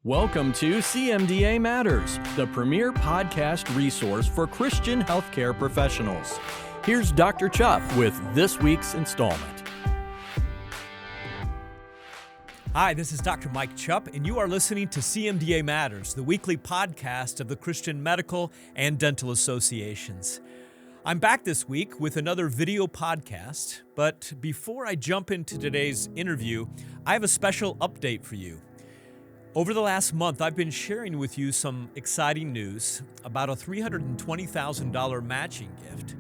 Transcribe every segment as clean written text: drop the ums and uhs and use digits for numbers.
Welcome to CMDA Matters, the premier podcast resource for Christian healthcare professionals. Here's Dr. Chupp with this week's installment. Hi, this is Dr. Mike Chupp, and you are listening to CMDA Matters, the weekly podcast of the Christian Medical and Dental Associations. I'm back this week with another video podcast, but before I jump into today's interview, I have a special update for you. Over the last month, I've been sharing with you some exciting news about a $320,000 matching gift.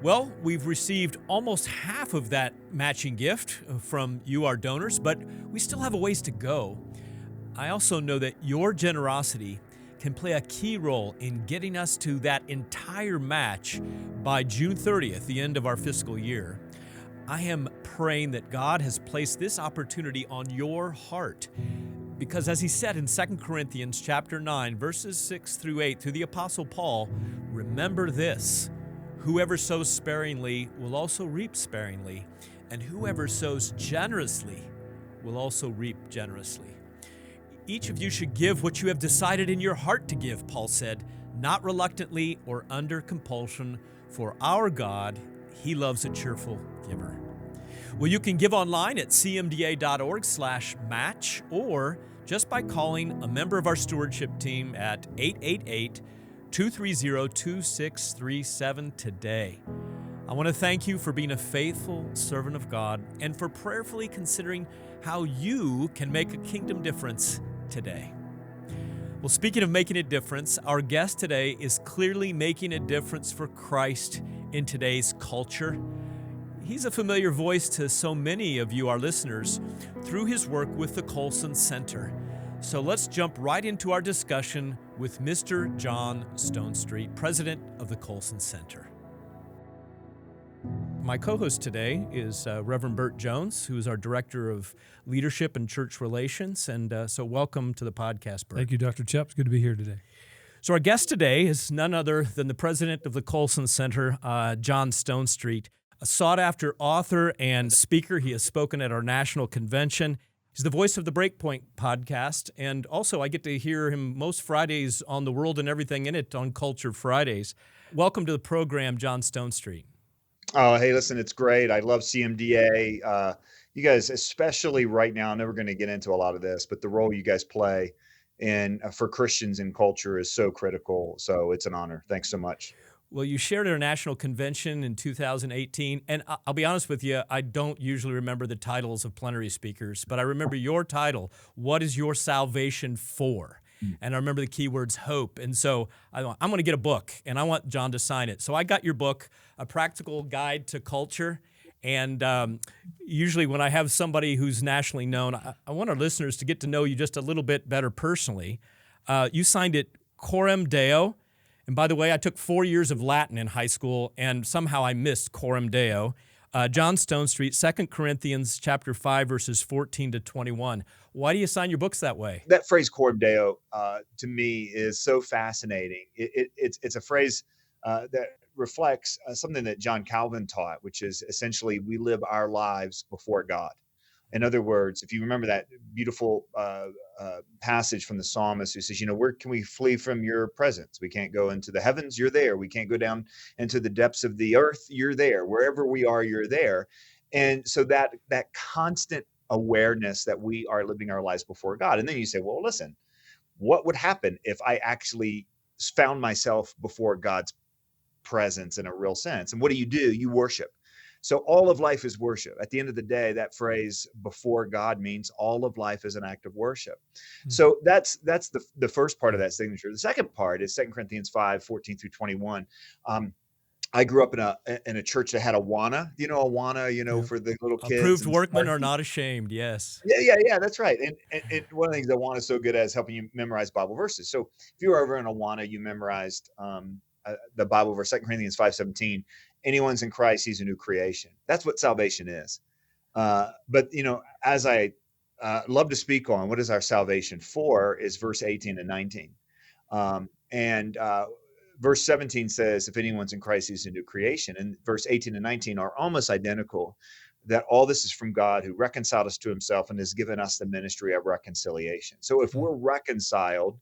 Well, we've received almost half of that matching gift from you, our donors, but we still have a ways to go. I also know that your generosity can play a key role in getting us to that entire match by June 30th, the end of our fiscal year. I am praying that God has placed this opportunity on your heart. Because as he said in 2 Corinthians chapter 9, verses 6 through 8, through the Apostle Paul, remember this, whoever sows sparingly will also reap sparingly, and whoever sows generously will also reap generously. Each of you should give what you have decided in your heart to give, Paul said, not reluctantly or under compulsion, for our God, he loves a cheerful giver. Well, you can give online at cmda.org/match or just by calling a member of our stewardship team at 888-230-2637 today. I want to thank you for being a faithful servant of God and for prayerfully considering how you can make a kingdom difference today. Well, speaking of making a difference, our guest today is clearly making a difference for Christ in today's culture. He's a familiar voice to so many of you, our listeners, through his work with the Colson Center. So let's jump right into our discussion with Mr. John Stonestreet, president of the Colson Center. My co-host today is Reverend Bert Jones, who is our Director of Leadership and Church Relations. And so welcome to the podcast, Bert. Thank you, Dr. Chupp. It's good to be here today. So our guest today is none other than the president of the Colson Center, John Stonestreet. A sought-after author and speaker. He has spoken at our national convention. He's the voice of the Breakpoint podcast, and also I get to hear him most Fridays on The World and Everything in It on Culture Fridays. Welcome to the program, John Stonestreet. Oh, hey, listen, it's great. I love CMDA. You guys, especially right now, I know we're going to get into a lot of this, but the role you guys play in for Christians in culture is so critical. So it's an honor. Thanks so much. Well, you shared at our national convention in 2018, and I'll be honest with you, I don't usually remember the titles of plenary speakers, but I remember your title, What is Your Salvation For? And I remember the key words hope. And so I'm going to get a book, and I want John to sign it. So I got your book, A Practical Guide to Culture. And usually when I have somebody who's nationally known, I want our listeners to get to know you just a little bit better personally. You signed it Coram Deo. And by the way, I took 4 years of Latin in high school, and somehow I missed Coram Deo. John Stonestreet, 2 Corinthians chapter 5, verses 14 to 21. Why do you sign your books that way? That phrase Coram Deo, to me, is so fascinating. It's a phrase that reflects something that John Calvin taught, which is essentially we live our lives before God. In other words, if you remember that beautiful passage from the psalmist who says, where can we flee from your presence? We can't go into the heavens, you're there. We can't go down into the depths of the earth, you're there. Wherever we are, you're there. And so that constant awareness that we are living our lives before God. And then you say, well, listen, what would happen if I actually found myself before God's presence in a real sense? And what do? You worship. So all of life is worship. At the end of the day, that phrase before God means all of life is an act of worship. Mm-hmm. So that's the first part of that signature. The second part is 2 Corinthians 5, 14 through 21. I grew up in a church that had Awana, Awana, for the little kids. Approved workmen are not ashamed, yes. Yeah, that's right. And one of the things Awana is so good at is helping you memorize Bible verses. So if you were over in Awana, you memorized the Bible verse, 2 Corinthians 5:17. Anyone's in Christ, he's a new creation. That's what salvation is. But, as I love to speak on, what is our salvation for is verse 18 and 19. Verse 17 says, if anyone's in Christ, he's a new creation. And verse 18 and 19 are almost identical. that all this is from God, who reconciled us to himself and has given us the ministry of reconciliation. So if we're reconciled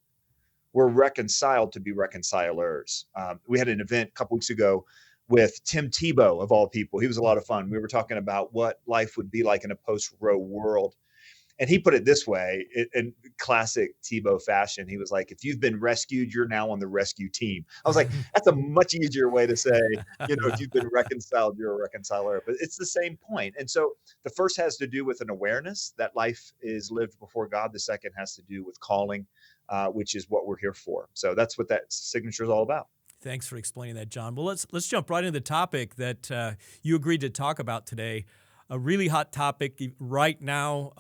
to be reconcilers. We had an event a couple weeks ago with Tim Tebow, of all people. He was a lot of fun. We were talking about what life would be like in a post-Roe world. And he put it this way, in classic Tebow fashion. He was like, if you've been rescued, you're now on the rescue team. I was like, that's a much easier way to say, if you've been reconciled, you're a reconciler. But it's the same point. And so the first has to do with an awareness that life is lived before God. The second has to do with calling, which is what we're here for. So that's what that signature is all about. Thanks for explaining that, John. Well, let's jump right into the topic that you agreed to talk about today. A really hot topic right now.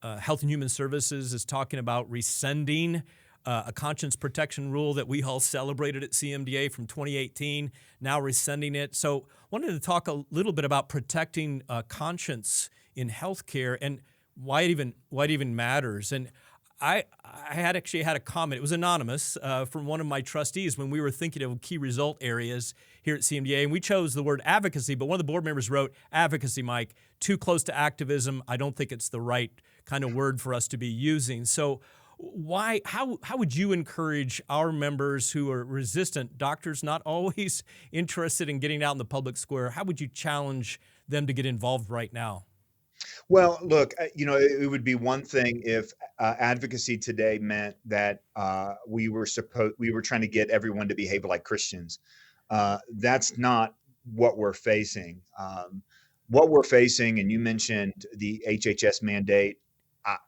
Health and Human Services is talking about rescinding a conscience protection rule that we all celebrated at CMDA from 2018, now rescinding it. So wanted to talk a little bit about protecting conscience in healthcare and why it even matters. And I had actually had a comment. It was anonymous from one of my trustees when we were thinking of key result areas here at CMDA, and we chose the word advocacy, but one of the board members wrote, advocacy, Mike, too close to activism. I don't think it's the right kind of word for us to be using. So how would you encourage our members who are resistant, doctors not always interested in getting out in the public square, how would you challenge them to get involved right now? Well, look, it would be one thing if advocacy today meant that we were trying to get everyone to behave like Christians. That's not what we're facing. What we're facing, and you mentioned the HHS mandate.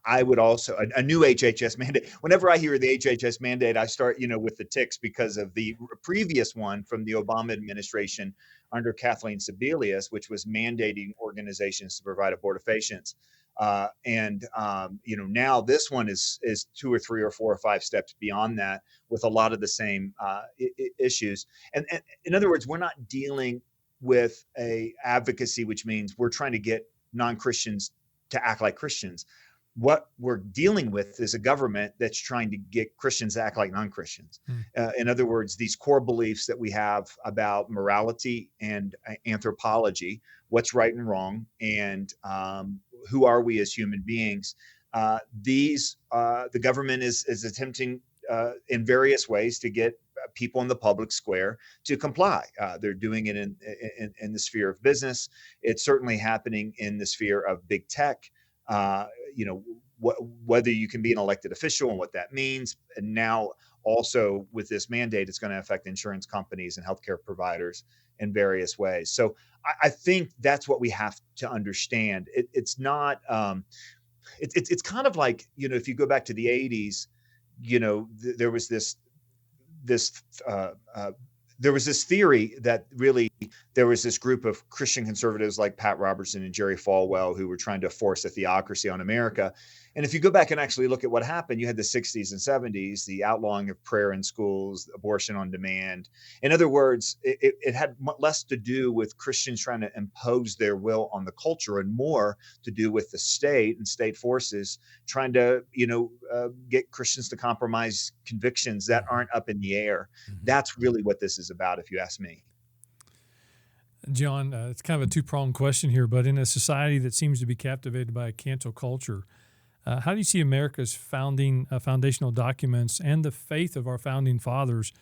I would also a new HHS mandate. Whenever I hear the HHS mandate, I start, with the ticks because of the previous one from the Obama administration under Kathleen Sebelius, which was mandating organizations to provide abortifacients. Now this one is 2 or 3 or 4 or 5 steps beyond that with a lot of the same issues. And in other words, we're not dealing with a advocacy, which means we're trying to get non-Christians to act like Christians. What we're dealing with is a government that's trying to get Christians to act like non-Christians. In other words, these core beliefs that we have about morality and anthropology, what's right and wrong, and who are we as human beings. The government is attempting in various ways to get people in the public square to comply. They're doing it in the sphere of business. It's certainly happening in the sphere of big tech. Whether you can be an elected official and what that means. And now also with this mandate, it's going to affect insurance companies and healthcare providers in various ways. So I think that's what we have to understand. It's not, it's kind of like, if you go back to the 80s, there was this theory that really there was this group of Christian conservatives like Pat Robertson and Jerry Falwell who were trying to force a theocracy on America. And if you go back and actually look at what happened, you had the 60s and 70s, the outlawing of prayer in schools, abortion on demand. In other words, it had less to do with Christians trying to impose their will on the culture and more to do with the state and state forces trying to, get Christians to compromise convictions that aren't up in the air. Mm-hmm. That's really what this is about, if you ask me. John, it's kind of a two-pronged question here, but in a society that seems to be captivated by a cancel culture, how do you see America's foundational documents and the faith of our founding fathers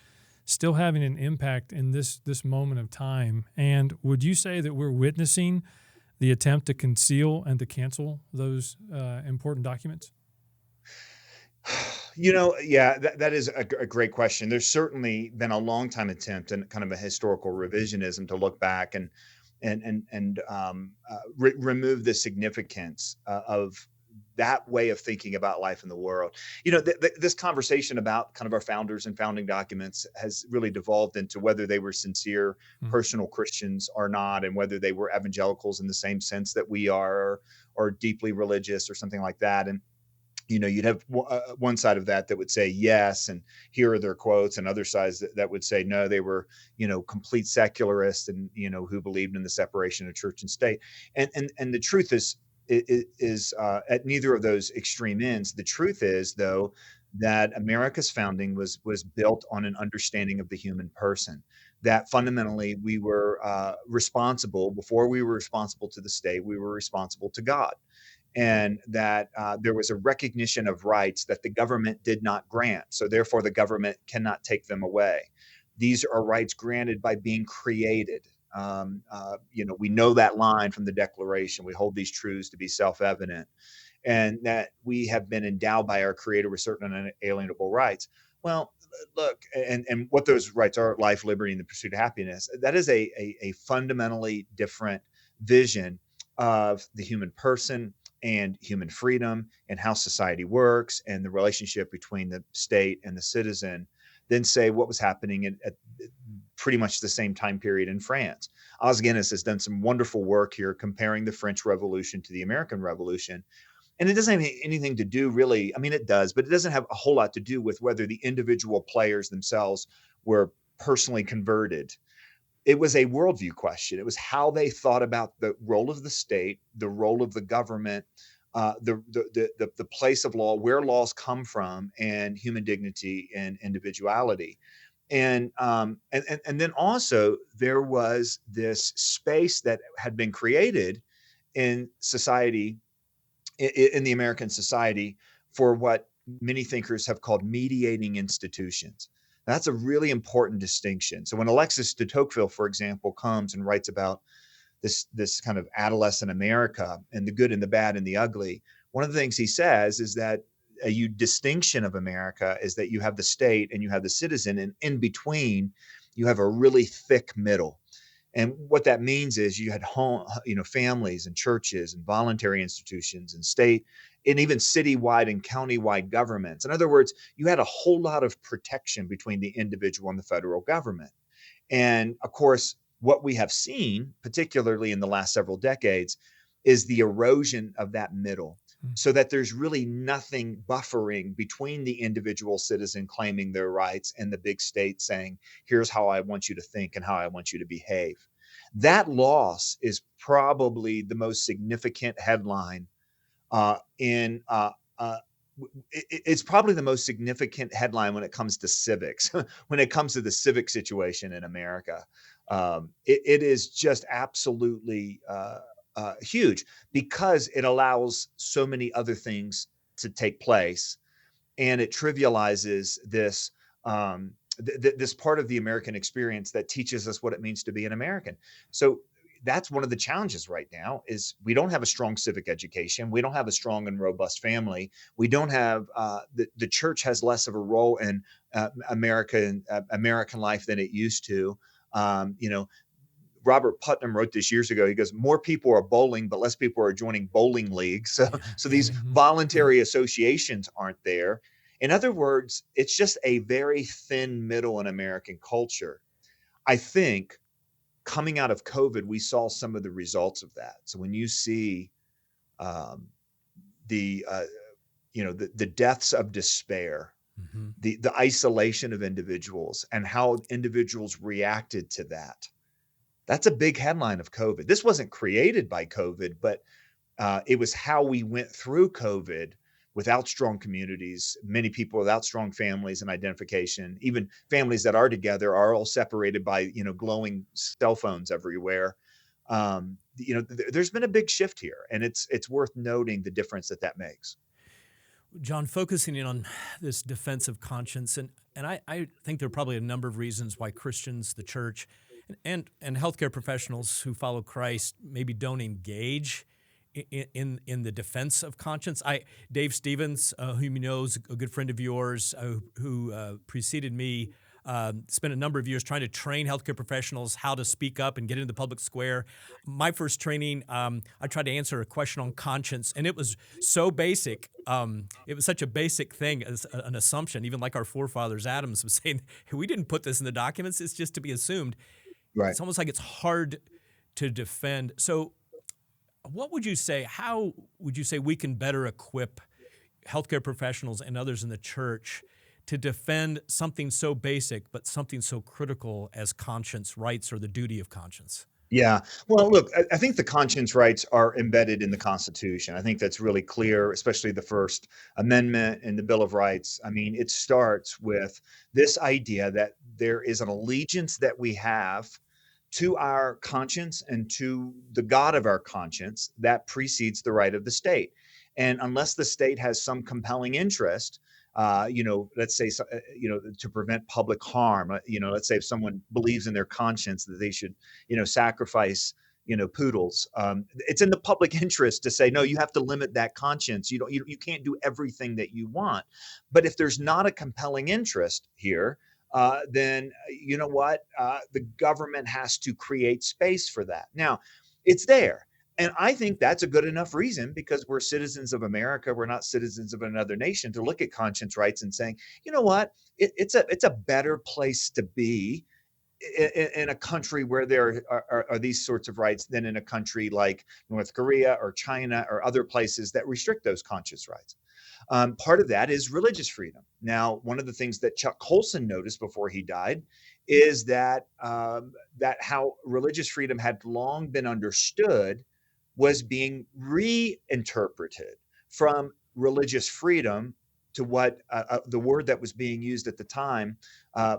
still having an impact in this moment of time? And would you say that we're witnessing the attempt to conceal and to cancel those important documents? That is a great question. There's certainly been a long time attempt and kind of a historical revisionism to look back and remove the significance of that way of thinking about life in the world. This conversation about kind of our founders and founding documents has really devolved into whether they were sincere, personal Christians or not, and whether they were evangelicals in the same sense that we are, or deeply religious or something like that. And you'd have one side of that would say yes, and here are their quotes, and other sides that would say no, they were, complete secularists and, who believed in the separation of church and state. And the truth is at neither of those extreme ends. The truth is, though, that America's founding was built on an understanding of the human person. that fundamentally we were responsible. Before we were responsible to the state, we were responsible to God. And that there was a recognition of rights that the government did not grant. So therefore, the government cannot take them away. These are rights granted by being created. We know that line from the Declaration. We hold these truths to be self-evident, and that we have been endowed by our Creator with certain unalienable rights. Well, look, and what those rights are: life, liberty, and the pursuit of happiness. That is a fundamentally different vision of the human person and human freedom and how society works and the relationship between the state and the citizen than say what was happening at pretty much the same time period in France. Os Guinness has done some wonderful work here comparing the French Revolution to the American Revolution. And it doesn't have anything to do really, I mean, it does, but it doesn't have a whole lot to do with whether the individual players themselves were personally converted. It was a worldview question. It was how they thought about the role of the state, the role of the government, the place of law, where laws come from, and human dignity and individuality. And then also there was this space that had been created in society, in the American society, for what many thinkers have called mediating institutions. That's a really important distinction. So when Alexis de Tocqueville, for example, comes and writes about this kind of adolescent America and the good and the bad and the ugly, one of the things he says is that a distinction of America is that you have the state and you have the citizen, and in between you have a really thick middle. And what that means is you had families and churches and voluntary institutions and state and even citywide and countywide governments. In other words, you had a whole lot of protection between the individual and the federal government. And of course, what we have seen, particularly in the last several decades, is the erosion of that middle, so that there's really nothing buffering between the individual citizen claiming their rights and the big state saying, here's how I want you to think and how I want you to behave. That loss is probably the most significant headline it's probably the most significant headline when it comes to civics, when it comes to the civic situation in America. It is just absolutely huge because it allows so many other things to take place, and it trivializes this this part of the American experience that teaches us what it means to be an American. So that's one of the challenges right now is we don't have a strong civic education. We don't have a strong and robust family. We don't have the church has less of a role in American life than it used to. Robert Putnam wrote this years ago. He goes, more people are bowling, but less people are joining bowling leagues. So these voluntary associations aren't there. In other words, it's just a very thin middle in American culture. I think coming out of COVID, we saw some of the results of that. So when you see the deaths of despair, the isolation of individuals and how individuals reacted to that, that's a big headline of COVID. This wasn't created by COVID, but it was how we went through COVID without strong communities, many people without strong families and identification, even families that are together are all separated by, glowing cell phones everywhere. There's been a big shift here, and it's worth noting the difference that makes. John, focusing in on this defense of conscience, and I think there are probably a number of reasons why Christians, the church, and healthcare professionals who follow Christ maybe don't engage in the defense of conscience. Dave Stevens, whom you know is a good friend of yours, who preceded me, spent a number of years trying to train healthcare professionals how to speak up and get into the public square. My first training, I tried to answer a question on conscience, and it was so basic. It was such a basic thing as an assumption, even like our forefathers, Adams, was saying, hey, we didn't put this in the documents. It's just to be assumed. Right. It's almost like it's hard to defend. So what would you say, how would you say we can better equip healthcare professionals and others in the church to defend something so basic, but something so critical as conscience rights or the duty of conscience? Yeah. Well, look, I think the conscience rights are embedded in the Constitution. I think that's really clear, especially the First Amendment and the Bill of Rights. I mean, it starts with this idea that there is an allegiance that we have to our conscience and to the God of our conscience that precedes the right of the state. And unless the state has some compelling interest, let's say, to prevent public harm, let's say if someone believes in their conscience that they should, sacrifice, poodles. It's in the public interest to say, no, you have to limit that conscience. You can't do everything that you want. But if there's not a compelling interest here, then you know what? The government has to create space for that. Now, it's there. And I think that's a good enough reason, because we're citizens of America. We're not citizens of another nation, to look at conscience rights and saying, you know what? It's a better place to be in a country where there are these sorts of rights than in a country like North Korea or China or other places that restrict those conscience rights. Part of that is religious freedom. Now, one of the things that Chuck Colson noticed before he died is that how religious freedom had long been understood was being reinterpreted from religious freedom to what the word that was being used at the time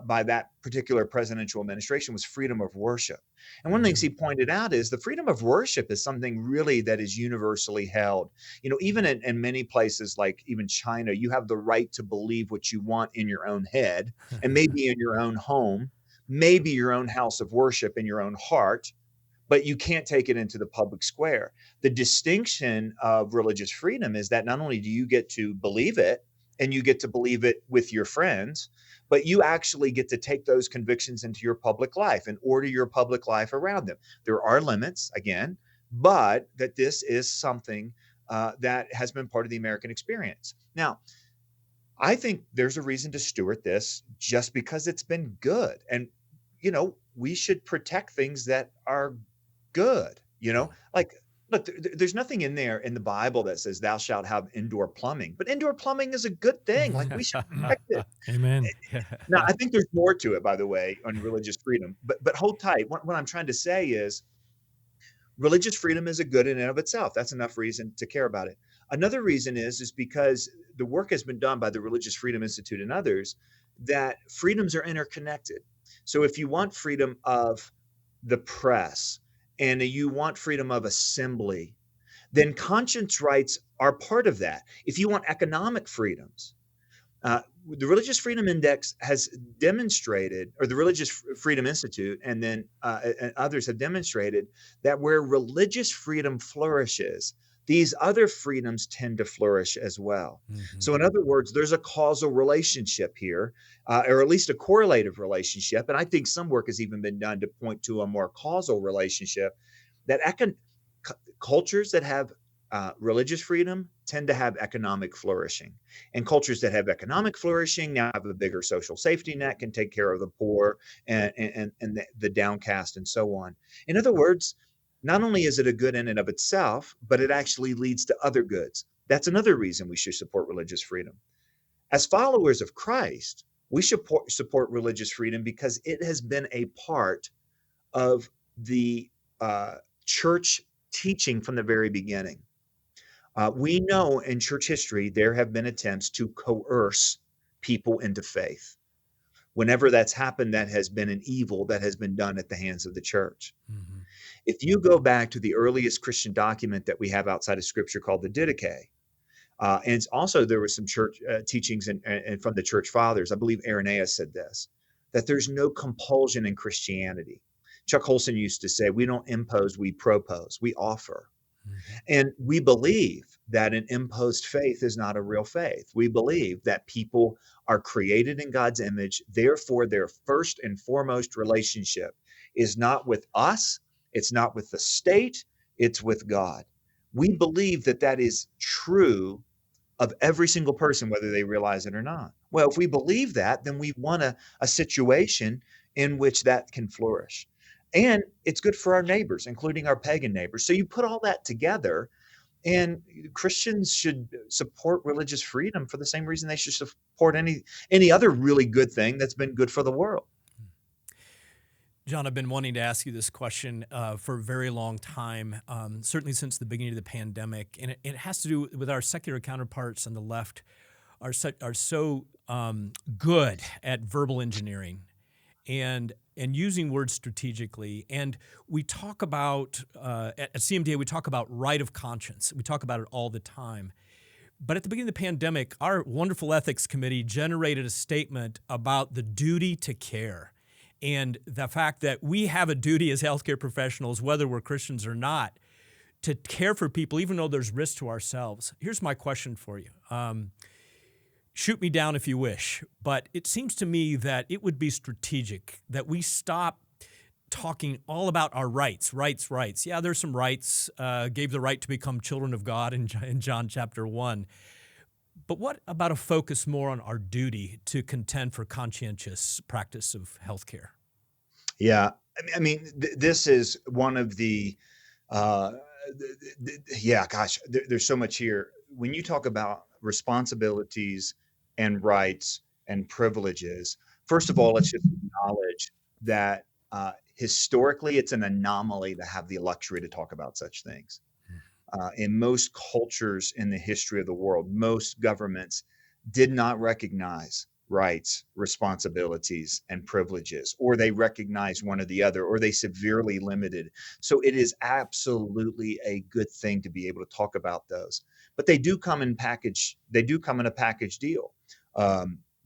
by that particular presidential administration was freedom of worship. And one of the things he pointed out is the freedom of worship is something really that is universally held. Even in many places like even China, you have the right to believe what you want in your own head and maybe in your own home, maybe your own house of worship in your own heart, but you can't take it into the public square. The distinction of religious freedom is that not only do you get to believe it, and you get to believe it with your friends, but you actually get to take those convictions into your public life and order your public life around them. There are limits, again, but that this is something that has been part of the American experience. Now, I think there's a reason to steward this just because it's been good. And, we should protect things that are good, Look, there's nothing in there in the Bible that says thou shalt have indoor plumbing, but indoor plumbing is a good thing. Like, we should protect it. Amen. Now, I think there's more to it, by the way, on religious freedom, but hold tight. What I'm trying to say is religious freedom is a good in and of itself. That's enough reason to care about it. Another reason is because the work has been done by the Religious Freedom Institute and others that freedoms are interconnected. So if you want freedom of the press, and you want freedom of assembly, then conscience rights are part of that. If you want economic freedoms, the Religious Freedom Index has demonstrated, or the Religious Freedom Institute, and then and others have demonstrated that where religious freedom flourishes, these other freedoms tend to flourish as well. Mm-hmm. So in other words, there's a causal relationship here, or at least a correlative relationship. And I think some work has even been done to point to a more causal relationship that cultures that have religious freedom tend to have economic flourishing. And cultures that have economic flourishing now have a bigger social safety net, can take care of the poor and the downcast and so on. In other words, not only is it a good in and of itself, but it actually leads to other goods. That's another reason we should support religious freedom. As followers of Christ, we should support religious freedom because it has been a part of the church teaching from the very beginning. We know in church history, there have been attempts to coerce people into faith. Whenever that's happened, that has been an evil that has been done at the hands of the church. Mm-hmm. If you go back to the earliest Christian document that we have outside of Scripture called the Didache, and also there was some church teachings and from the church fathers, I believe Irenaeus said this, that there's no compulsion in Christianity. Chuck Colson used to say, we don't impose, we propose, we offer. Mm-hmm. And we believe that an imposed faith is not a real faith. We believe that people are created in God's image. Therefore, their first and foremost relationship is not with us. It's not with the state. It's with God. We believe that that is true of every single person, whether they realize it or not. Well, if we believe that, then we want a situation in which that can flourish. And it's good for our neighbors, including our pagan neighbors. So you put all that together, and Christians should support religious freedom for the same reason they should support any other really good thing that's been good for the world. John, I've been wanting to ask you this question for a very long time, certainly since the beginning of the pandemic, and it has to do with our secular counterparts on the left are so good at verbal engineering and using words strategically. And we talk about, at CMDA, we talk about right of conscience. We talk about it all the time. But at the beginning of the pandemic, our wonderful ethics committee generated a statement about the duty to care and the fact that we have a duty as healthcare professionals, whether we're Christians or not, to care for people, even though there's risk to ourselves. Here's my question for you. Shoot me down if you wish, but it seems to me that it would be strategic that we stop talking all about our rights. Yeah, there's some rights, gave the right to become children of God in John chapter 1. But what about a focus more on our duty to contend for conscientious practice of healthcare? Yeah, I mean, this is one of yeah, gosh, there's so much here. When you talk about responsibilities and rights and privileges, first of all, let's just acknowledge that historically, it's an anomaly to have the luxury to talk about such things. In most cultures in the history of the world, most governments did not recognize rights, responsibilities, and privileges, or they recognized one or the other, or they severely limited. So it is absolutely a good thing to be able to talk about those. But they do come in a package deal.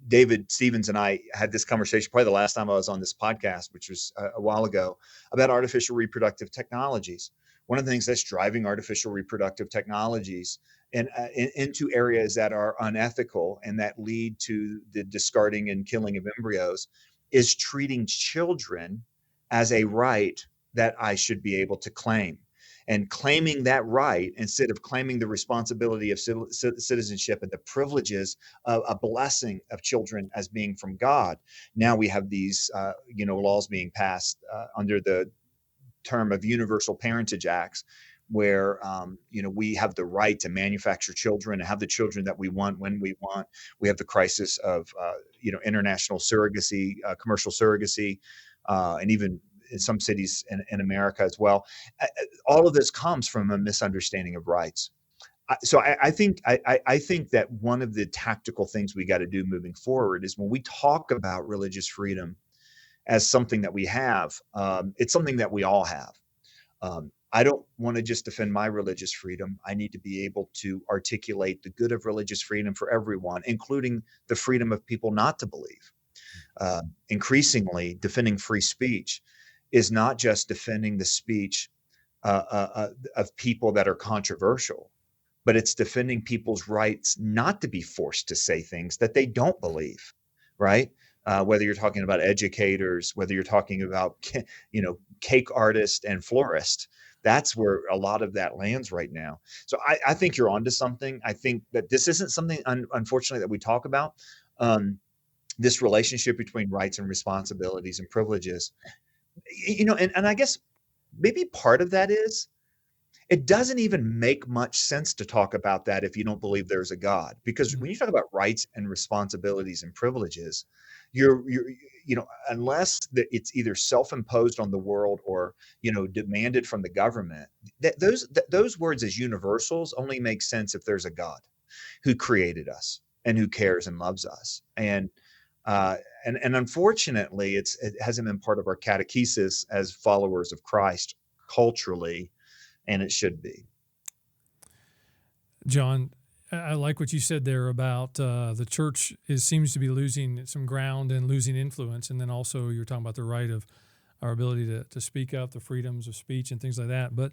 David Stevens and I had this conversation probably the last time I was on this podcast, which was a while ago, about artificial reproductive technologies. One of the things that's driving artificial reproductive technologies into areas that are unethical and that lead to the discarding and killing of embryos is treating children as a right that I should be able to claim. And claiming that right instead of claiming the responsibility of citizenship and the privileges of a blessing of children as being from God. Now we have these, laws being passed under the term of Universal Parentage Acts, where we have the right to manufacture children and have the children that we want when we want. We have the crisis of international surrogacy, commercial surrogacy, and even in some cities in America as well. All of this comes from a misunderstanding of rights. So I think that one of the tactical things we got to do moving forward is when we talk about religious freedom as something that we have, it's something that we all have. I don't want to just defend my religious freedom. I need to be able to articulate the good of religious freedom for everyone, including the freedom of people not to believe. Increasingly, defending free speech is not just defending the speech of people that are controversial, but it's defending people's rights not to be forced to say things that they don't believe, right? Whether you're talking about educators, whether you're talking about, cake artists and florists, that's where a lot of that lands right now. So I think you're onto something. I think that this isn't something, unfortunately, that we talk about, this relationship between rights and responsibilities and privileges. And I guess maybe part of that is it doesn't even make much sense to talk about that if you don't believe there's a God, because when you talk about rights and responsibilities and privileges, you're unless it's either self-imposed on the world or demanded from the government, those words as universals only make sense if there's a God who created us and who cares and loves us. And unfortunately, it hasn't been part of our catechesis as followers of Christ culturally, and it should be. John, I like what you said there about the church seems to be losing some ground and losing influence, and then also you're talking about the right of our ability to speak up, the freedoms of speech and things like that. But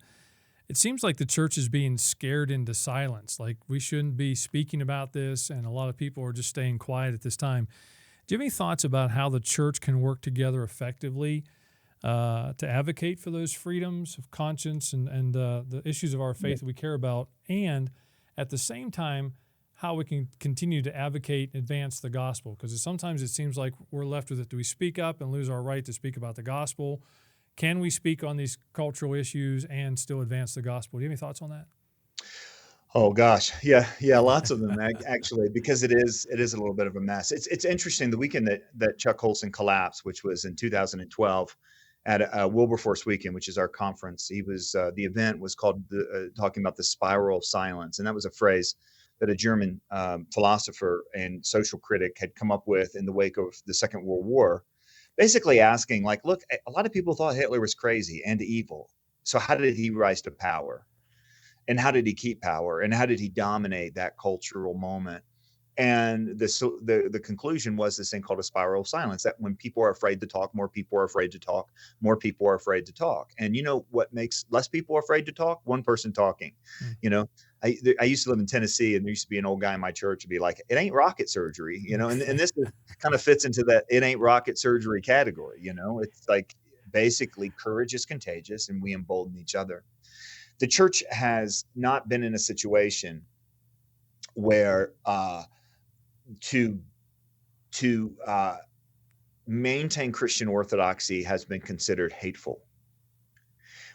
it seems like the church is being scared into silence, like we shouldn't be speaking about this, and a lot of people are just staying quiet at this time. Do you have any thoughts about how the church can work together effectively to advocate for those freedoms of conscience and the issues of our faith that we care about, and at the same time, how we can continue to advocate and advance the gospel? Because sometimes it seems like we're left with it. Do we speak up and lose our right to speak about the gospel? Can we speak on these cultural issues and still advance the gospel? Do you have any thoughts on that? Oh gosh, yeah, lots of them actually, because it is a little bit of a mess. It's interesting. The weekend that Chuck Colson collapsed, which was in 2012, at Wilberforce Weekend, which is our conference, the event was called talking about the spiral of silence, and that was a phrase that a German philosopher and social critic had come up with in the wake of the Second World War. basically asking, like, look, a lot of people thought Hitler was crazy and evil. So how did he rise to power? And how did he keep power? And how did he dominate that cultural moment? And the conclusion was this thing called a spiral of silence, that when people are afraid to talk, more people are afraid to talk, more people are afraid to talk. And you know what makes less people afraid to talk? One person talking. You know, I used to live in Tennessee, and there used to be an old guy in my church who'd be like, it ain't rocket surgery, you know, and this kind of fits into that it ain't rocket surgery category. You know, it's like basically courage is contagious and we embolden each other. The church has not been in a situation where to maintain Christian orthodoxy has been considered hateful.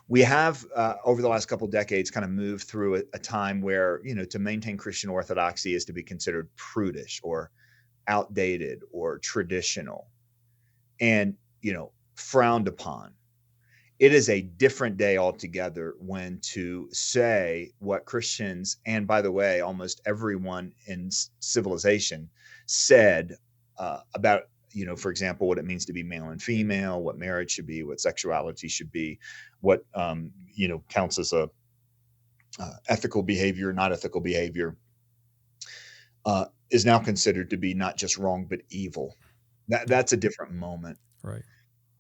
We have over the last couple of decades kind of moved through a time where, you know, to maintain Christian orthodoxy is to be considered prudish or outdated or traditional and, you know, frowned upon. It is a different day altogether when to say what Christians, and by the way, almost everyone in civilization said about, you know, for example, what it means to be male and female, what marriage should be, what sexuality should be, what, you know, counts as a ethical behavior, not ethical behavior, is now considered to be not just wrong, but evil. That's a different moment. Right.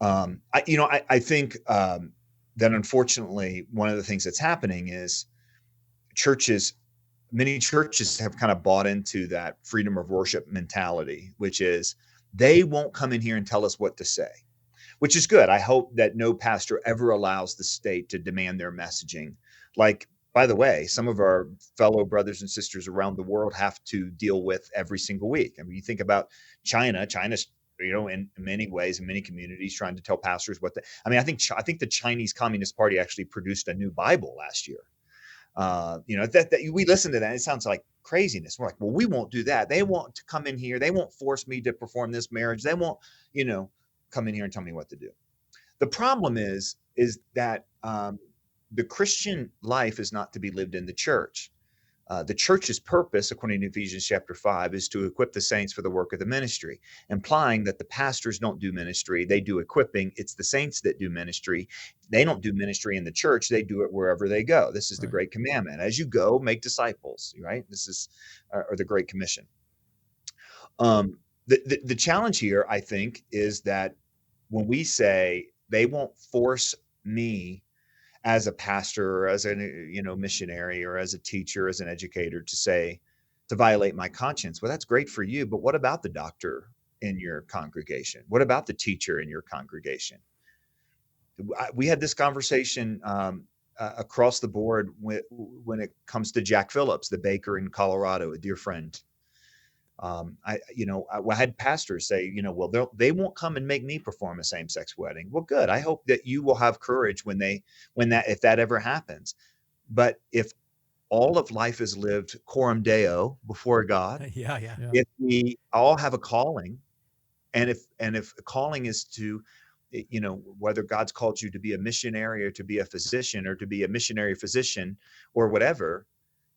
I think that unfortunately, one of the things that's happening is many churches have kind of bought into that freedom of worship mentality, which is they won't come in here and tell us what to say, which is good. I hope that no pastor ever allows the state to demand their messaging. Like, by the way, some of our fellow brothers and sisters around the world have to deal with every single week. I mean, you think about China's, you know, in many ways, in many communities, trying to tell pastors I think the Chinese Communist Party actually produced a new Bible last year. You know, that we listen to that, it sounds like craziness. We're like, well, we won't do that. They want to come in here. They won't force me to perform this marriage. They won't, you know, come in here and tell me what to do. The problem is that the Christian life is not to be lived in the church. The church's purpose, according to Ephesians chapter 5, is to equip the saints for the work of the ministry, implying that the pastors don't do ministry. They do equipping. It's the saints that do ministry. They don't do ministry in the church. They do it wherever they go. This is the Great Commandment. As you go, make disciples, right? This is, or the Great Commission. The challenge here, I think, is that when we say they won't force me as a pastor or as a, you know, missionary or as a teacher, as an educator to violate my conscience. Well, that's great for you, but what about the doctor in your congregation? What about the teacher in your congregation? We had this conversation across the board when it comes to Jack Phillips, the baker in Colorado, a dear friend. I had pastors say, you know, well, they won't come and make me perform a same-sex wedding. Well, good. I hope that you will have courage if that ever happens. But if all of life is lived coram Deo before God, if we all have a calling, and if a calling is to, you know, whether God's called you to be a missionary or to be a physician or to be a missionary physician or whatever,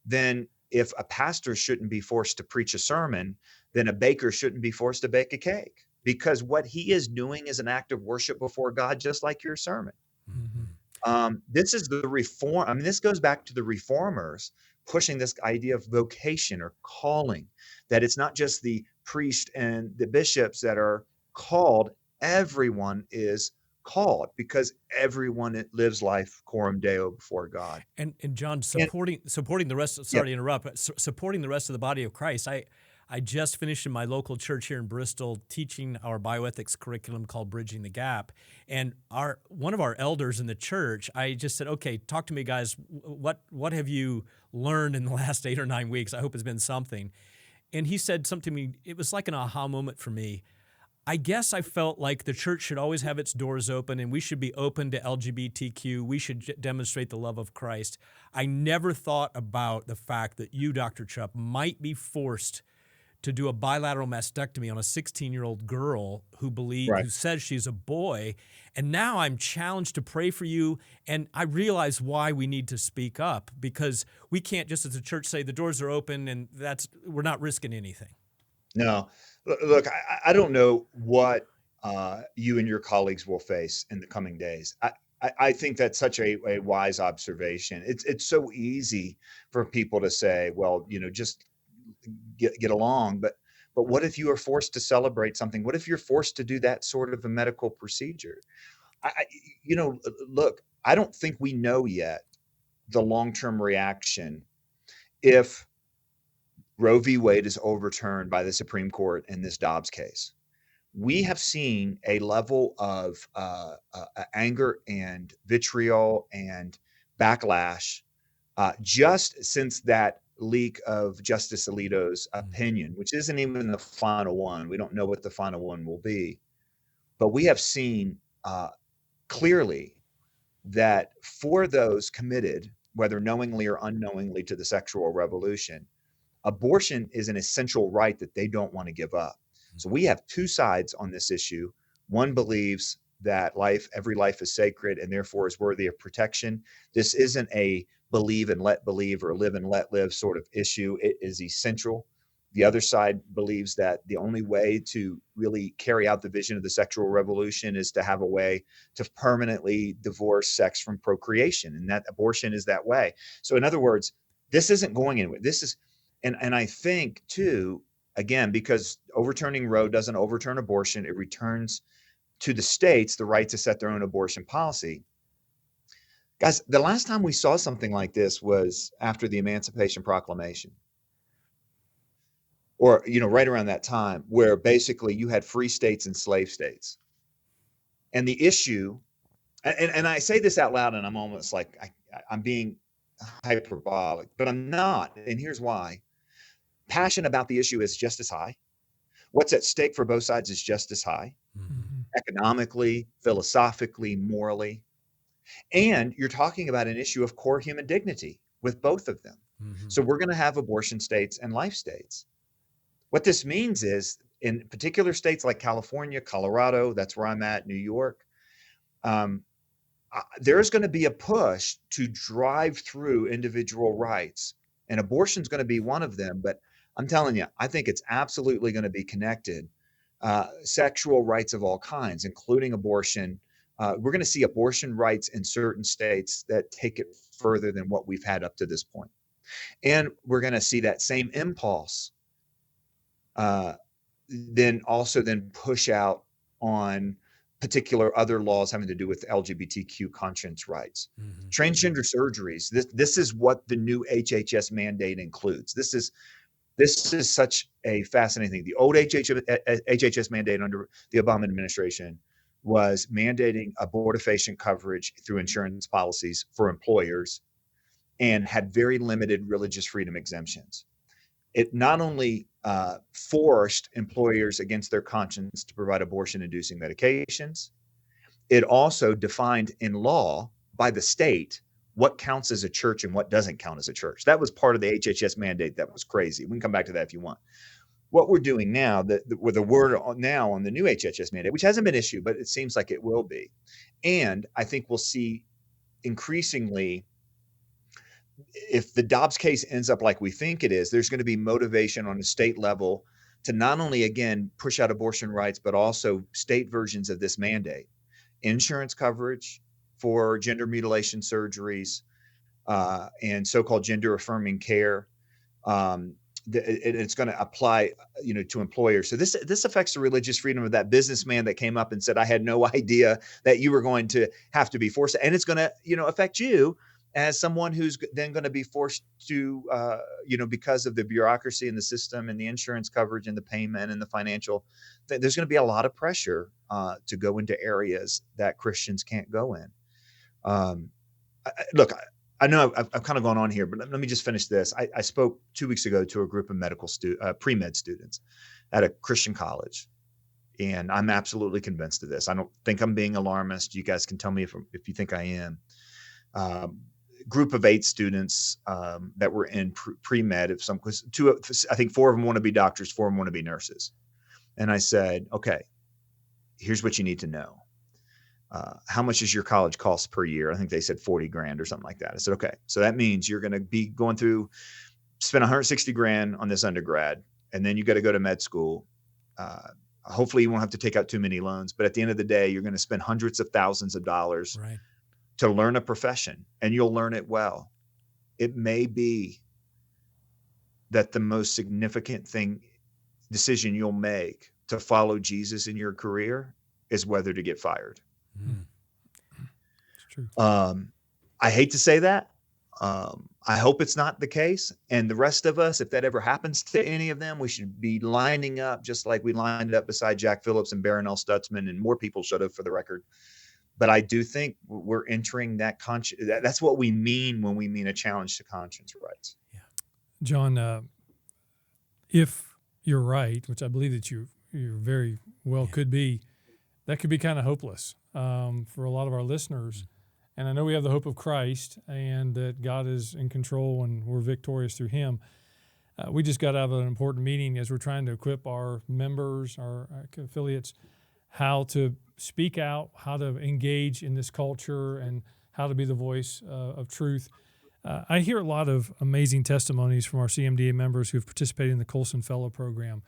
then if a pastor shouldn't be forced to preach a sermon, then a baker shouldn't be forced to bake a cake, because what he is doing is an act of worship before God, just like your sermon. Mm-hmm. This is the reform. I mean, this goes back to the reformers pushing this idea of vocation or calling, that it's not just the priest and the bishops that are called. Everyone is called, because everyone lives life coram Deo before God. And John, supporting the rest. Sorry to interrupt, but supporting the rest of the body of Christ. I just finished in my local church here in Bristol teaching our bioethics curriculum called Bridging the Gap, and one of our elders in the church, I just said, okay, talk to me, guys. What have you learned in the last 8 or 9 weeks? I hope it's been something. And he said something to me. It was like an aha moment for me. I guess I felt like the church should always have its doors open, and we should be open to LGBTQ. We should demonstrate the love of Christ. I never thought about the fact that you, Dr. Chupp, might be forced to do a bilateral mastectomy on a 16-year-old girl who says she's a boy. And now I'm challenged to pray for you, and I realize why we need to speak up, because we can't just as a church say the doors are open and we're not risking anything. No. Look, I don't know what you and your colleagues will face in the coming days. I think that's such a wise observation. It's so easy for people to say, well, just get along, but what if you are forced to celebrate something? What if you're forced to do that sort of a medical procedure? I look, I don't think we know yet the long-term reaction if Roe v. Wade is overturned by the Supreme Court in this Dobbs case. We have seen a level of anger and vitriol and backlash just since that leak of Justice Alito's opinion, which isn't even the final one. We don't know what the final one will be. But we have seen clearly that for those committed, whether knowingly or unknowingly, to the sexual revolution, abortion is an essential right that they don't want to give up. So we have two sides on this issue. One believes that every life is sacred and therefore is worthy of protection. This isn't a believe and let believe or live and let live sort of issue. It is essential. The other side believes that the only way to really carry out the vision of the sexual revolution is to have a way to permanently divorce sex from procreation, and that abortion is that way. So in other words, this isn't going anywhere. This is, and I think too, again, because overturning Roe doesn't overturn abortion, it returns to the states the right to set their own abortion policy. Guys, the last time we saw something like this was after the Emancipation Proclamation, or right around that time, where basically you had free states and slave states. And the issue, and I say this out loud and I'm almost like I'm being hyperbolic, but I'm not, and here's why. Passion about the issue is just as high. What's at stake for both sides is just as high, economically, philosophically, morally. And you're talking about an issue of core human dignity with both of them. So we're going to have abortion states and life states. What this means is, in particular states like California, Colorado, that's where I'm at, New York, there's going to be a push to drive through individual rights. And abortion is going to be one of them. But I'm telling you, I think it's absolutely going to be connected. Sexual rights of all kinds, including abortion. We're going to see abortion rights in certain states that take it further than what we've had up to this point. And we're going to see that same impulse then push out on particular other laws having to do with LGBTQ conscience rights. Transgender surgeries. This is what the new HHS mandate includes. This is such a fascinating thing. The old HHS mandate under the Obama administration was mandating abortifacient coverage through insurance policies for employers and had very limited religious freedom exemptions. It not only forced employers against their conscience to provide abortion-inducing medications, it also defined in law by the state what counts as a church and what doesn't count as a church. That was part of the HHS mandate. That was crazy. We can come back to that if you want. What we're doing now, with the word now on the new HHS mandate, which hasn't been issued, but it seems like it will be. And I think we'll see increasingly, if the Dobbs case ends up like we think it is, there's going to be motivation on a state level to not only, again, push out abortion rights, but also state versions of this mandate. Insurance coverage for gender mutilation surgeries and so-called gender-affirming care. It's going to apply, to employers. So this affects the religious freedom of that businessman that came up and said, I had no idea that you were going to have to be forced. And it's going to, affect you as someone who's then going to be forced to, because of the bureaucracy in the system and the insurance coverage and the payment and the financial, there's going to be a lot of pressure to go into areas that Christians can't go in. Look, I know I've kind of gone on here, but let me just finish this. I spoke 2 weeks ago to a group of pre-med students at a Christian college, and I'm absolutely convinced of this. I don't think I'm being alarmist. You guys can tell me if you think I am. Group of 8 students that were in pre-med. I think 4 of them want to be doctors, 4 of them want to be nurses. And I said, okay, here's what you need to know. How much does your college cost per year? I think they said $40,000 or something like that. I said, okay, so that means you're going to be going through, spend $160,000 on this undergrad, and then you got to go to med school. Hopefully you won't have to take out too many loans, but at the end of the day, you're going to spend hundreds of thousands of dollars Right. to learn a profession, and you'll learn it well. It may be that the most significant decision you'll make to follow Jesus in your career is whether to get fired. It's true. I hate to say that. I hope it's not the case. And the rest of us, if that ever happens to any of them, we should be lining up just like we lined up beside Jack Phillips and Baronell Stutzman, and more people should have, for the record. But I do think we're entering that that's what we mean when we mean a challenge to conscience rights. Yeah. John, if you're right, which I believe that you very well could be, that could be kind of hopeless for a lot of our listeners. And I know we have the hope of Christ and that God is in control and we're victorious through him. We just got out of an important meeting as we're trying to equip our members, our affiliates, how to speak out, how to engage in this culture, and how to be the voice of truth. I hear a lot of amazing testimonies from our CMDA members who have participated in the Colson Fellow Program.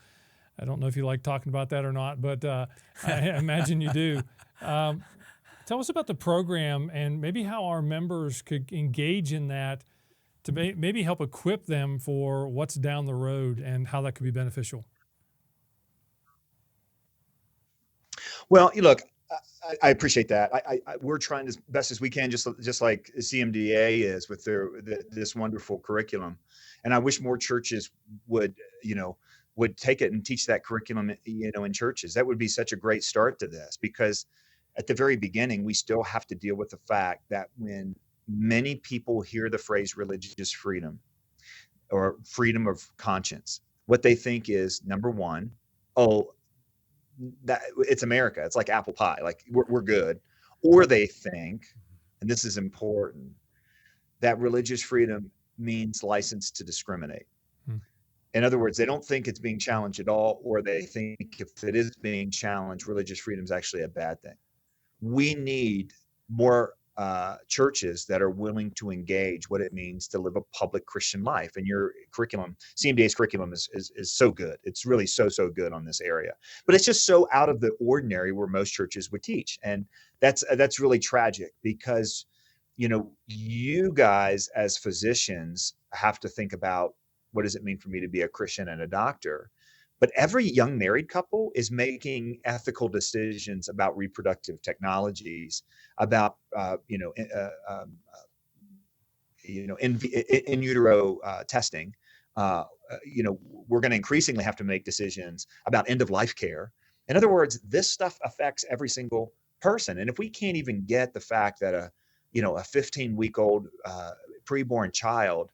I don't know if you like talking about that or not, but I imagine you do. Tell us about the program and maybe how our members could engage in that to maybe help equip them for what's down the road and how that could be beneficial. Well, look, I appreciate that. We're trying as best as we can, just like CMDA is with this wonderful curriculum. And I wish more churches would take it and teach that curriculum, in churches. That would be such a great start to this, because at the very beginning, we still have to deal with the fact that when many people hear the phrase religious freedom or freedom of conscience, what they think is, number one, that it's America. It's like apple pie. Like we're good. Or they think, and this is important, that religious freedom means license to discriminate. In other words, they don't think it's being challenged at all, or they think if it is being challenged, religious freedom is actually a bad thing. We need more churches that are willing to engage what it means to live a public Christian life. And your curriculum, CMDA's curriculum, is so good. It's really so good on this area. But it's just so out of the ordinary where most churches would teach. And that's really tragic, because you guys as physicians have to think about, what does it mean for me to be a Christian and a doctor? But every young married couple is making ethical decisions about reproductive technologies, about in utero testing. We're going to increasingly have to make decisions about end of life care. In other words, this stuff affects every single person. And if we can't even get the fact that a 15-week-old preborn child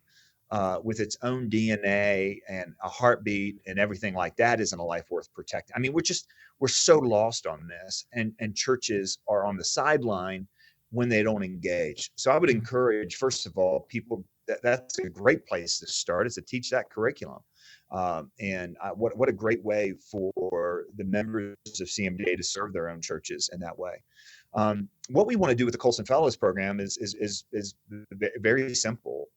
with its own DNA and a heartbeat and everything like that isn't a life worth protecting. I mean, we're so lost on this, and churches are on the sideline when they don't engage. So I would encourage, first of all, people, that's a great place to start, is to teach that curriculum. What a great way for the members of CMDA to serve their own churches in that way. What we want to do with the Colson Fellows program is very simple.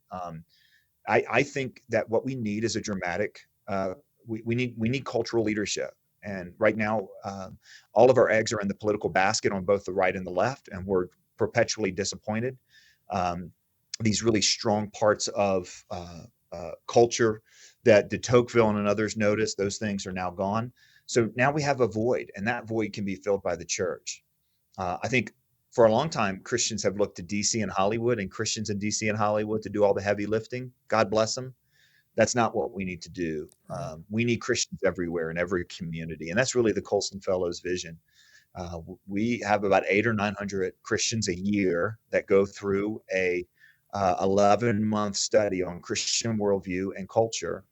I think that what we need is a dramatic, we need cultural leadership. And right now, all of our eggs are in the political basket on both the right and the left, and we're perpetually disappointed. These really strong parts of culture that de Tocqueville and others noticed, those things are now gone. So now we have a void, and that void can be filled by the church. I think for a long time, Christians have looked to DC and Hollywood, and Christians in DC and Hollywood to do all the heavy lifting. God bless them. That's not what we need to do. We need Christians everywhere in every community. And that's really the Colson Fellows vision. We have about 800 or 900 Christians a year that go through a 11-month study on Christian worldview and culture.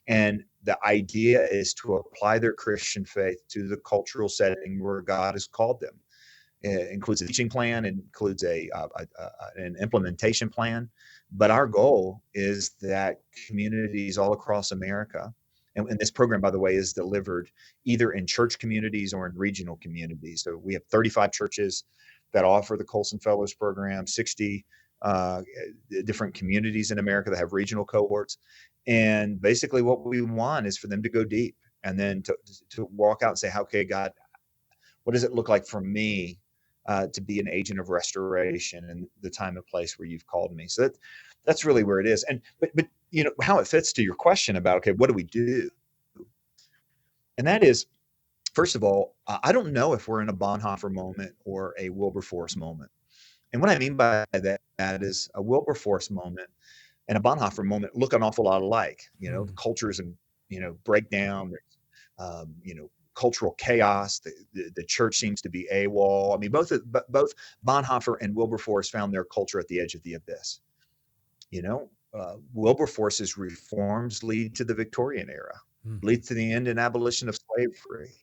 And the idea is to apply their Christian faith to the cultural setting where God has called them. It includes a teaching plan, it includes an implementation plan. But our goal is that communities all across America, and this program, by the way, is delivered either in church communities or in regional communities. So we have 35 churches that offer the Colson Fellows program, 60 different communities in America that have regional cohorts. And basically what we want is for them to go deep and then to walk out and say, okay, God, what does it look like for me to be an agent of restoration in the time and place where you've called me? So that's really where it is. And but how it fits to your question about, okay, what do we do? And that is, first of all, I don't know if we're in a Bonhoeffer moment or a Wilberforce moment. And what I mean by that is a Wilberforce moment and a Bonhoeffer moment look an awful lot alike. The cultures and breakdown. Cultural chaos. The church seems to be AWOL. I mean, both Bonhoeffer and Wilberforce found their culture at the edge of the abyss. Wilberforce's reforms lead to the Victorian era, lead to the end and abolition of slavery,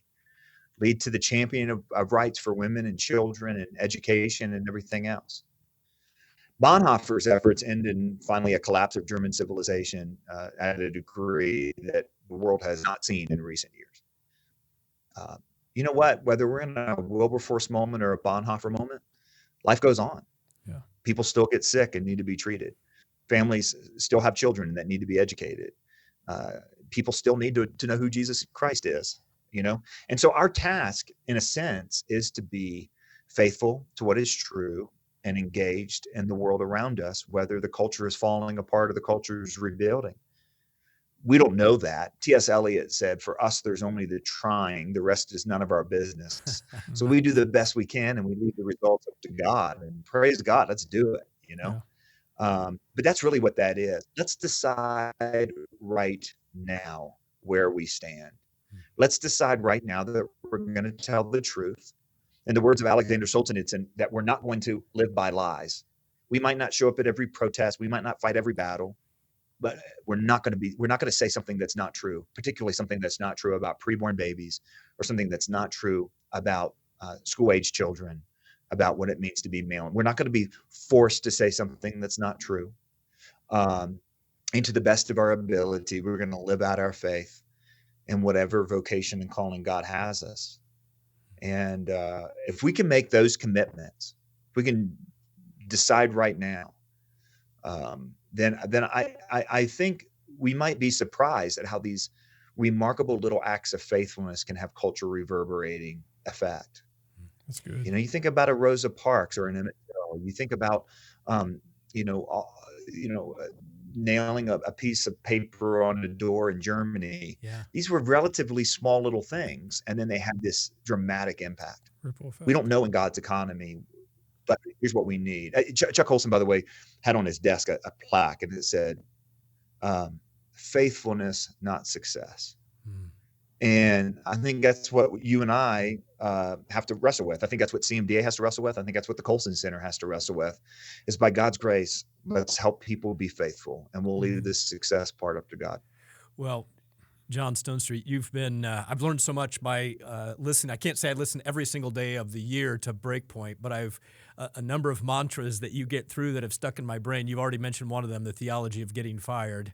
lead to the championing of rights for women and children and education and everything else. Bonhoeffer's efforts ended in finally a collapse of German civilization at a degree that the world has not seen in recent years. You know what? Whether we're in a Wilberforce moment or a Bonhoeffer moment, life goes on. Yeah. People still get sick and need to be treated. Families still have children that need to be educated. People still need to know who Jesus Christ is, And so our task, in a sense, is to be faithful to what is true and engaged in the world around us, whether the culture is falling apart or the culture is rebuilding. We don't know that. T.S. Eliot said, for us, there's only the trying. The rest is none of our business. So we do the best we can and we leave the results up to God. And praise God, let's do it, Yeah. But that's really what that is. Let's decide right now where we stand. Let's decide right now that we're going to tell the truth. In the words of Alexander Solzhenitsyn, that we're not going to live by lies. We might not show up at every protest. We might not fight every battle. But we're not going to say something that's not true, particularly something that's not true about preborn babies or something that's not true about school-age children, about what it means to be male. We're not going to be forced to say something that's not true. And to the best of our ability, we're going to live out our faith in whatever vocation and calling God has us. And if we can make those commitments, if we can decide right now, then I think we might be surprised at how these remarkable little acts of faithfulness can have culture reverberating effect. That's good. You think about a Rosa Parks or an Emmett Till. You think about, nailing a piece of paper on a door in Germany. Yeah. These were relatively small little things, and then they had this dramatic impact. Ripple effect. We don't know in God's economy, but here's what we need. Chuck Colson, by the way, had on his desk a plaque, and it said, faithfulness, not success. And I think that's what you and I have to wrestle with. I think that's what CMDA has to wrestle with. I think that's what the Colson Center has to wrestle with, is by God's grace, let's help people be faithful, and we'll leave this success part up to God. Well, John Stonestreet, you've been, I've learned so much by listening. I can't say I listen every single day of the year to Breakpoint, but I've a number of mantras that you get through that have stuck in my brain. You've already mentioned one of them, the theology of getting fired,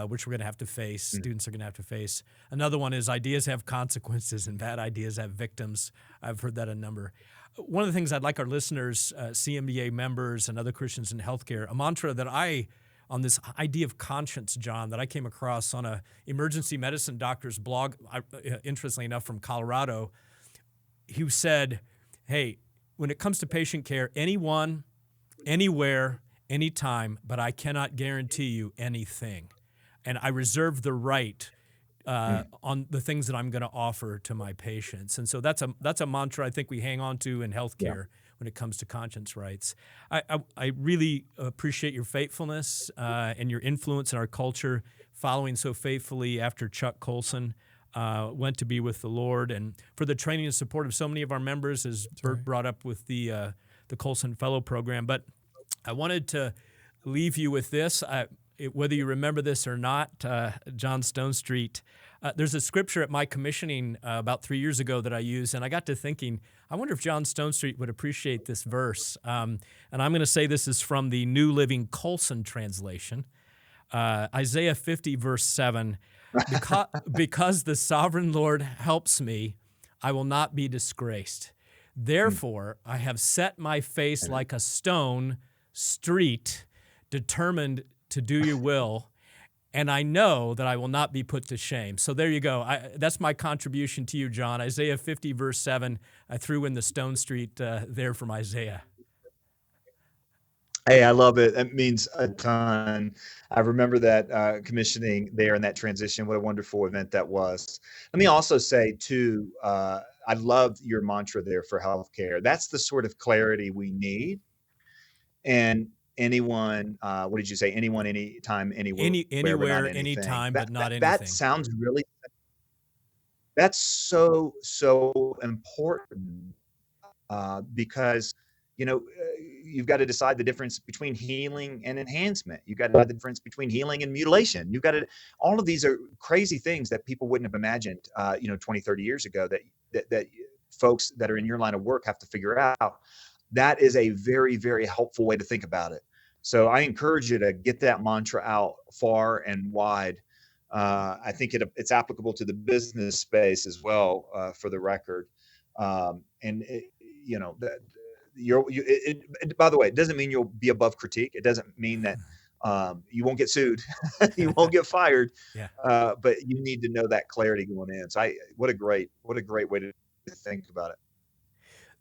which we're going to have to face. Students are going to have to face. Another one is ideas have consequences and bad ideas have victims. I've heard that a number. One of the things I'd like our listeners, CMDA members and other Christians in healthcare, a mantra that on this idea of conscience, John, that I came across on a emergency medicine doctor's blog, interestingly enough, from Colorado, who said, hey, when it comes to patient care, anyone, anywhere, anytime, but I cannot guarantee you anything. And I reserve the right on the things that I'm going to offer to my patients. And so that's a mantra I think we hang on to in healthcare when it comes to conscience rights. I really appreciate your faithfulness and your influence in our culture, following so faithfully after Chuck Colson went to be with the Lord, and for the training and support of so many of our members, as Bert brought up with the Colson Fellow Program. But I wanted to leave you with this. Whether you remember this or not, John Stonestreet, there's a scripture at my commissioning about 3 years ago that I used, and I got to thinking, I wonder if John Stonestreet would appreciate this verse. And I'm going to say this is from the New Living Colson translation. Isaiah 50, verse 7, because the sovereign Lord helps me, I will not be disgraced. Therefore, I have set my face like a stone street, determined to do your will, and I know that I will not be put to shame. So there you go. That's my contribution to you, John. Isaiah 50, verse 7. I threw in the Stonestreet there from Isaiah. Hey, I love it. That means a ton. I remember that commissioning there and that transition. What a wonderful event that was. Let me also say, too, I love your mantra there for healthcare. That's the sort of clarity we need. And anyone, what did you say? Anyone, anytime, anywhere, but not Anywhere, anything. anytime, but not That anything. sounds really, that's so important because, you've got to decide the difference between healing and enhancement. You've got to decide the difference between healing and mutilation. You've got to, all of these are crazy things that people wouldn't have imagined, 20, 30 years ago that folks that are in your line of work have to figure out. That is a very, very helpful way to think about it. So I encourage you to get that mantra out far and wide. I think it's applicable to the business space as well, for the record. By the way, it doesn't mean you'll be above critique. It doesn't mean that you won't get sued, you won't get fired. Yeah. But you need to know that clarity going in. So what a great way to think about it.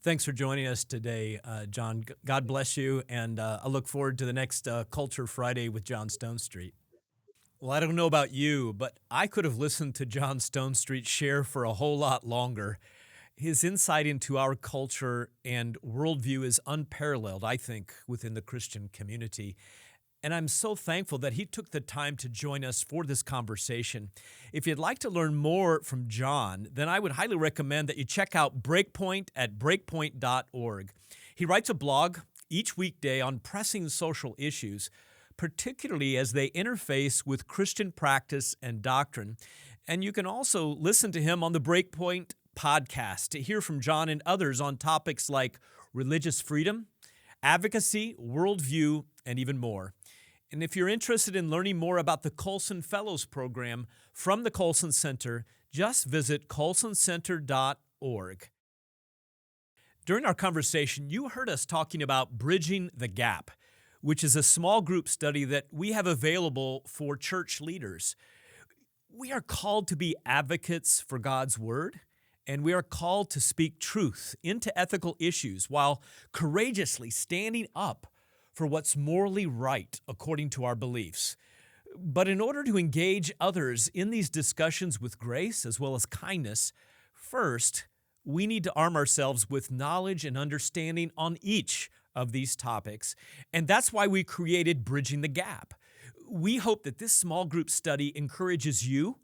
Thanks for joining us today, John. God bless you, and I look forward to the next Culture Friday with John Stonestreet. Well, I don't know about you, but I could have listened to John Stonestreet share for a whole lot longer. His insight into our culture and worldview is unparalleled, I think, within the Christian community. And I'm so thankful that he took the time to join us for this conversation. If you'd like to learn more from John, then I would highly recommend that you check out Breakpoint at breakpoint.org. He writes a blog each weekday on pressing social issues, particularly as they interface with Christian practice and doctrine. And you can also listen to him on the Breakpoint podcast to hear from John and others on topics like religious freedom, advocacy, worldview, and even more. And if you're interested in learning more about the Colson Fellows Program from the Colson Center, just visit colsoncenter.org. During our conversation, you heard us talking about Bridging the Gap, which is a small group study that we have available for church leaders. We are called to be advocates for God's Word, and we are called to speak truth into ethical issues while courageously standing up for what's morally right according to our beliefs. But in order to engage others in these discussions with grace as well as kindness, first, we need to arm ourselves with knowledge and understanding on each of these topics. And that's why we created Bridging the Gap. We hope that this small group study encourages you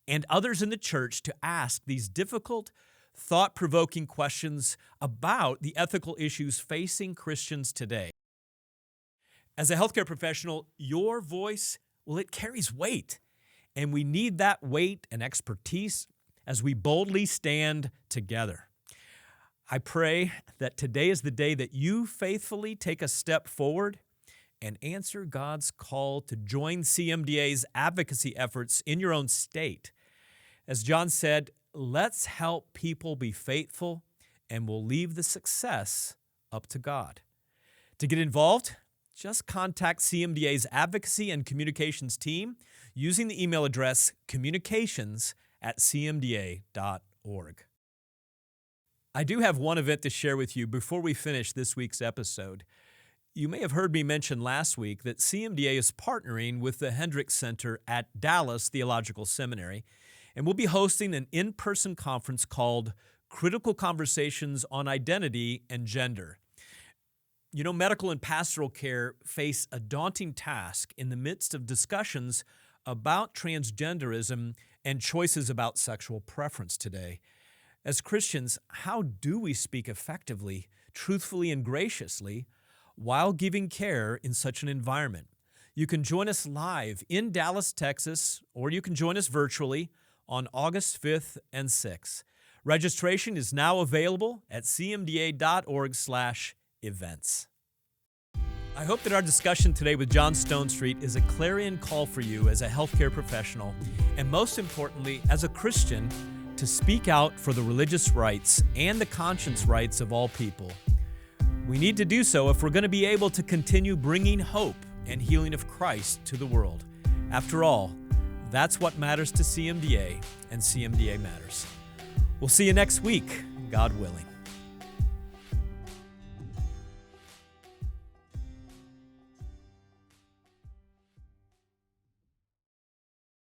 and others in the church to ask these difficult, thought-provoking questions about the ethical issues facing Christians today. As a healthcare professional, your voice, it carries weight, and we need that weight and expertise as we boldly stand together. I pray that today is the day that you faithfully take a step forward and answer God's call to join CMDA's advocacy efforts in your own state. As John said, let's help people be faithful, and we'll leave the success up to God. To get involved, just contact CMDA's advocacy and communications team using the email address communications@cmda.org. I do have one event to share with you before we finish this week's episode. You may have heard me mention last week that CMDA is partnering with the Hendricks Center at Dallas Theological Seminary, and we'll be hosting an in-person conference called Critical Conversations on Identity and Gender. You know, medical and pastoral care face a daunting task in the midst of discussions about transgenderism and choices about sexual preference today. As Christians, how do we speak effectively, truthfully, and graciously while giving care in such an environment? You can join us live in Dallas, Texas, or you can join us virtually on August 5th and 6th. Registration is now available at cmda.org/events. I hope that our discussion today with John Stonestreet is a clarion call for you as a healthcare professional, and most importantly, as a Christian, to speak out for the religious rights and the conscience rights of all people. We need to do so if we're going to be able to continue bringing hope and healing of Christ to the world. After all, that's what matters to CMDA and CMDA Matters. We'll see you next week, God willing.